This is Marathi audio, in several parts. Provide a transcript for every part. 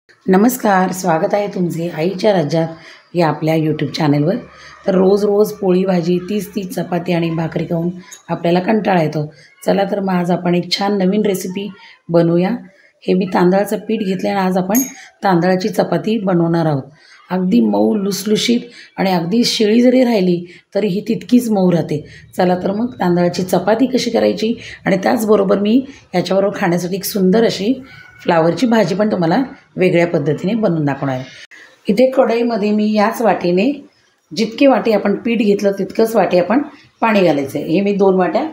नमस्कार, स्वागत आहे तुमचे आईच्या राज्यात या आपल्या यूट्यूब चॅनलवर। तर रोज रोज पोळी भाजी 30 चपाती आणि भाकरी खाऊन आपल्याला कंटाळा येतो। चला तर मग आज आपण एक छान नवीन रेसिपी बनवूया। हे मी तांदळाचं पीठ घेतले आणि आज आपण तांदळाची चपाती बनवणार आहोत। अगदी मऊ लुसलुशीत आणि अगदी शिळी जरी राहिली तरी ही तितकीच मऊ राहते। चला तर मग तांदळाची चपाती कशी करायची आणि त्याचबरोबर मी याच्याबरोबर खाण्यासाठी एक सुंदर अशी फ्लावरची भाजी पण तुम्हाला वेगळ्या पद्धतीने बनवून दाखवणार आहे। इथे कढईमध्ये मी याच वाटीने जितकी वाटी आपण पीठ घेतलं तितकंच वाटी आपण पाणी घालायचं आहे। हे मी 2 वाट्या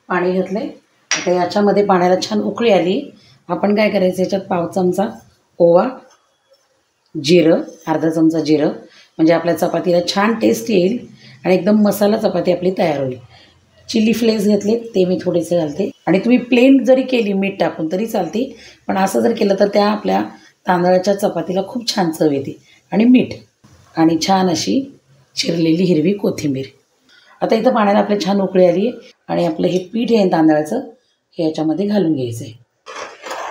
पाणी घेतले। आता याच्यामध्ये पाण्याला छान उकळी आली। आपण काय करायचं, याच्यात पाव चमचा ओवा, जिरं, अर्धा चमचा जिरं, म्हणजे आपल्या चपातीला छान टेस्ट येईल आणि एकदम मसाला चपाती आपली तयार होईल। चिली फ्लेक्स घेतले ते मी थोडेसे घालते आणि तुम्ही प्लेन जरी केली मीठ टाकून तरी चालते, पण असं जर केलं तर त्या आपल्या तांदळाच्या चपातीला खूप छान चव येते। आणि मीठ आणि छान अशी चिरलेली हिरवी कोथिंबीर। आता इथं पाण्याला आपल्या छान उकळी आली आहे आणि आपलं हे पीठ आहे तांदळाचं हे याच्यामध्ये घालून घ्यायचं आहे।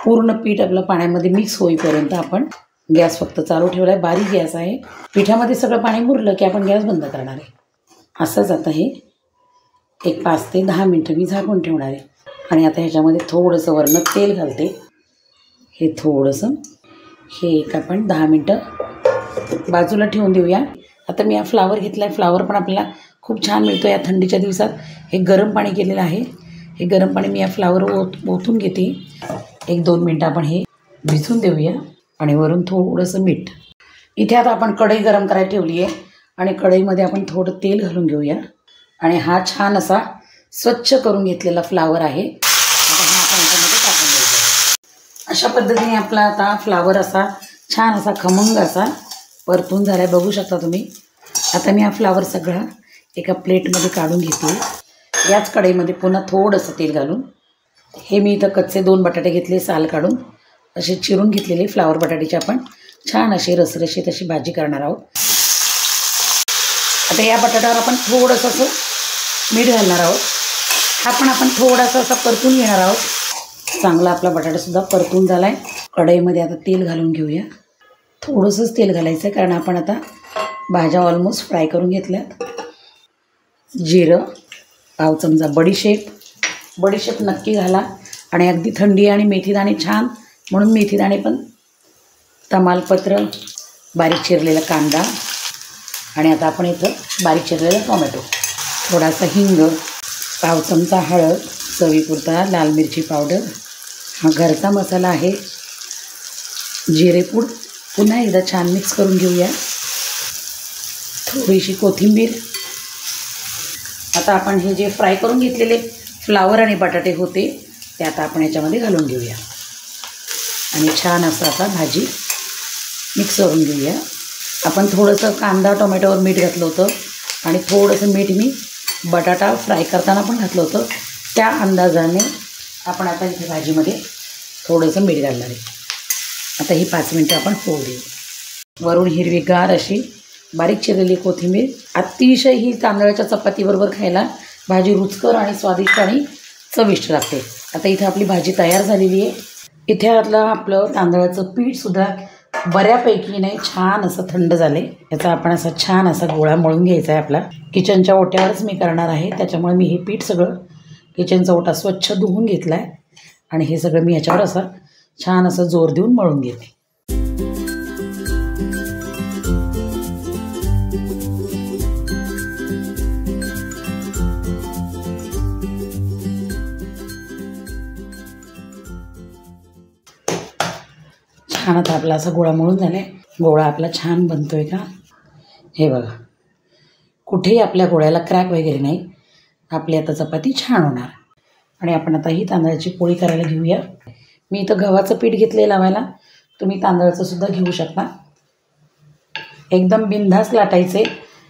पूर्ण पीठ आपलं पाण्यामध्ये मिक्स होईपर्यंत आपण गॅस फक्त चालू ठेवला आहे, बारीक गॅस आहे। पिठामध्ये सगळं पाणी मुरलं की आपण गॅस बंद करणार आहे। असंच आता हे एक 5 ते 10 मिनटं मी झाकून ठेवणार आहे। आणि आता ह्याच्यामध्ये थोडंसं वरनं तेल घालते। हे थोडंसं हे एक आपण 10 मिनटं बाजूला ठेवून देऊया। आता मी हा फ्लावर घेतला आहे। फ्लावर पण आपल्याला खूप छान मिळतो या थंडीच्या दिवसात। हे गरम पाणी केलेलं आहे। हे गरम पाणी मी या फ्लावर ओतून घेते। 1-2 मिनटं आपण हे भिजून देऊया आणि वरून थोडंसं मीठ। इथे आता आपण कढई गरम करायला ठेवली आहे आणि कढईमध्ये आपण थोडं तेल घालून घेऊया आणि हा छान असा स्वच्छ करून घेतलेला फ्लावर आहे। आता हा आपण याच्यामध्ये टाकून द्यायचा। अशा पद्धतीने आपला आता फ्लावर असा छान असा खमंग असा परतून झाला आहे, बघू शकता तुम्ही। आता मी हा फ्लावर सगळा एका प्लेटमध्ये काढून घेते। याच कढईमध्ये पुन्हा थोडंसं तेल घालून हे मी इथं कच्चे 2 बटाटे घेतले, साल काढून असे चिरून घेतलेले फ्लावर बटाट्याची आपण छान अशी रसरशीत अशी भाजी करणार आहोत। आता या बटाट्यावर आपण थोडंसं असं मीठ घालणार आहोत। हा पण आपण थोडासा असा परतून घेणार आहोत। चांगला आपला बटाटासुद्धा परतून झाला आहे। कढईमध्ये आता तेल घालून घेऊया। थोडंसंच तेल घालायचं आहे कारण आपण आता भाज्या ऑलमोस्ट फ्राय करून घेतल्यात। जिरं, पाव चमचा बडीशेप नक्की घाला आणि अगदी थंडी आणि मेथीदाणे छान म्हणून मेथीदाणे पण, तमालपत्र, बारीक चिरलेला कांदा आणि आता आपण इथं बारीक चिरलेला टोमॅटो, थोडासा हिंग, पाव चमचा हळद, चवीपुरता लाल मिरची पावडर, हा घरचा मसाला आहे, जिरेपूड, पुन्हा एकदा छान मिक्स करून घेऊया, थोडीशी कोथिंबीर। आता आपण हे जे फ्राय करून घेतलेले फ्लावर आणि बटाटे होते ते आता आपण याच्यामध्ये घालून घेऊया आणि छान असं आता भाजी मिक्स करून घेऊया। आपण थोडंसं कांदा टोमॅटोवर मीठ घातलं होतं आणि थोडंसं मीठ मी बटाटा फ्राय करताना पण घातलं होतं, त्या अंदाजाने आपण आता इथे भाजीमध्ये थोडंसं मीठ घालणार आहे। आता ही 5 मिनटं आपण होऊ देऊ। वरून हिरवीगार अशी बारीक चिरलेली कोथिंबीर। अतिशय ही तांदळाच्या चपातीबरोबर खायला भाजी रुचकर आणि स्वादिष्ट आणि चविष्ट लागते। आता इथे आपली भाजी तयार झालेली आहे। इथे आपलं तांदळाचं पीठसुद्धा बऱ्यापैकी नाही छान असं थंड झाले। याचा आपण असा छान असा गोळा मळून घ्यायचा आहे। आपला किचनच्या ओट्यावरच मी करणार आहे, त्याच्यामुळे मी हे पीठ सगळं किचनचा ओटा स्वच्छ धुवून घेतला आहे आणि हे सगळं मी याच्यावर असं छान असं जोर देऊन मळून घेते। छान आता आपला असा गोळा मळून झाला आहे। गोळा आपला छान बनतोय का हे बघा, कुठेही आपल्या गोळ्याला क्रॅक वगैरे नाही। आपली आता चपाती छान होणार आणि आपण आता ही तांदळाची पोळी करायला घेऊया। मी इथं गव्हाचं पीठ घेतले लावायला, तुम्ही तांदळाचं सुद्धा घेऊ शकता। एकदम बिनधास्त लाटायचे,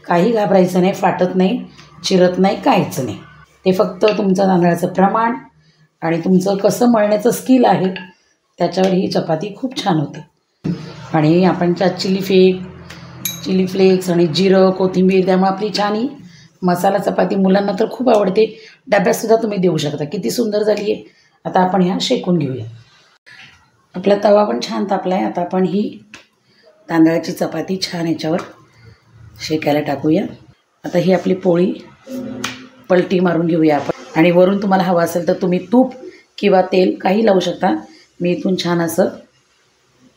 काही घाबरायचं नाही, फाटत नाही, चिरत नाही, काहीच नाही। ते फक्त तुमचं तांदळाचं प्रमाण आणि तुमचं कसं मळण्याचं स्किल आहे त्याच्यावर ही चपाती खूप छान होते। आणि आपण त्यात चिली फ्लेक्स आणि जिरं कोथिंबीर, त्यामुळे आपली छान ही मसाला चपाती मुलांना तर खूप आवडते। डब्यातसुद्धा तुम्ही देऊ शकता। किती सुंदर झाली आहे। आता आपण ह्या शेकून घेऊया। आपला तवा पण छान तापला आहे। आता आपण ही तांदळाची चपाती छान याच्यावर शेकायला टाकूया। आता ही आपली पोळी पलटी मारून घेऊया आपण आणि वरून तुम्हाला हवं असेल तर तुम्ही तूप किंवा तेल काही लावू शकता। मी इथून छान असं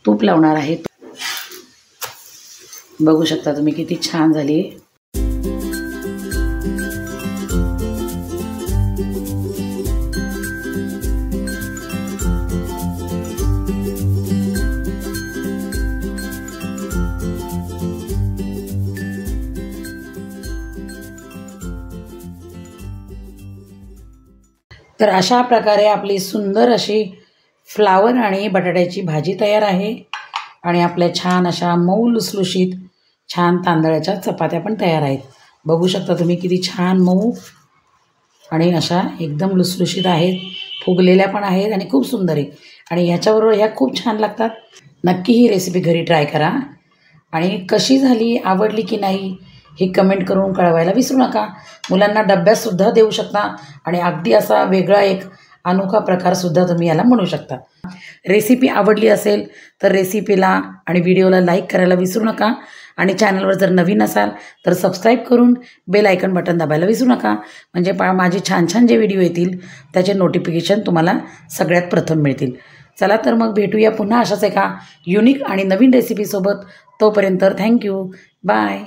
तूप लावणार आहे। बघू शकता तुम्ही किती छान झाली। तर अशा प्रकारे आपली सुंदर अशी फ्लावर आणि बटाट्याची भाजी तयार आहे आणि आपल्या छान अशा मऊ लुसलुशीत छान तांदळाच्या चपात्या पण तयार आहेत। बघू शकता तुम्ही किती छान मऊ आणि अशा एकदम लुसलुशीत आहेत, फुगलेल्या पण आहेत आणि खूप सुंदर आहे आणि ह्याच्याबरोबर ह्या खूप छान लागतात। नक्की ही रेसिपी घरी ट्राय करा आणि कशी झाली, आवडली की नाही हे कमेंट करून कळवायला विसरू नका। मुलांना डब्यातसुद्धा देऊ शकता आणि अगदी असा वेगळा एक अनोखा प्रकारसुद्धा तुम्ही याला म्हणू शकता। रेसिपी आवडली असेल तर रेसिपीला आणि व्हिडिओला लाईक करायला विसरू नका आणि चॅनलवर जर नवीन असाल तर सबस्क्राईब करून बेल आयकन बटन दाबायला विसरू नका, म्हणजे माझे छान छान जे व्हिडिओ येतील त्याचे नोटिफिकेशन तुम्हाला सगळ्यात प्रथम मिळतील। चला तर मग भेटूया पुन्हा अशाच एका युनिक आणि नवीन रेसिपीसोबत। तोपर्यंत थँक्यू, बाय।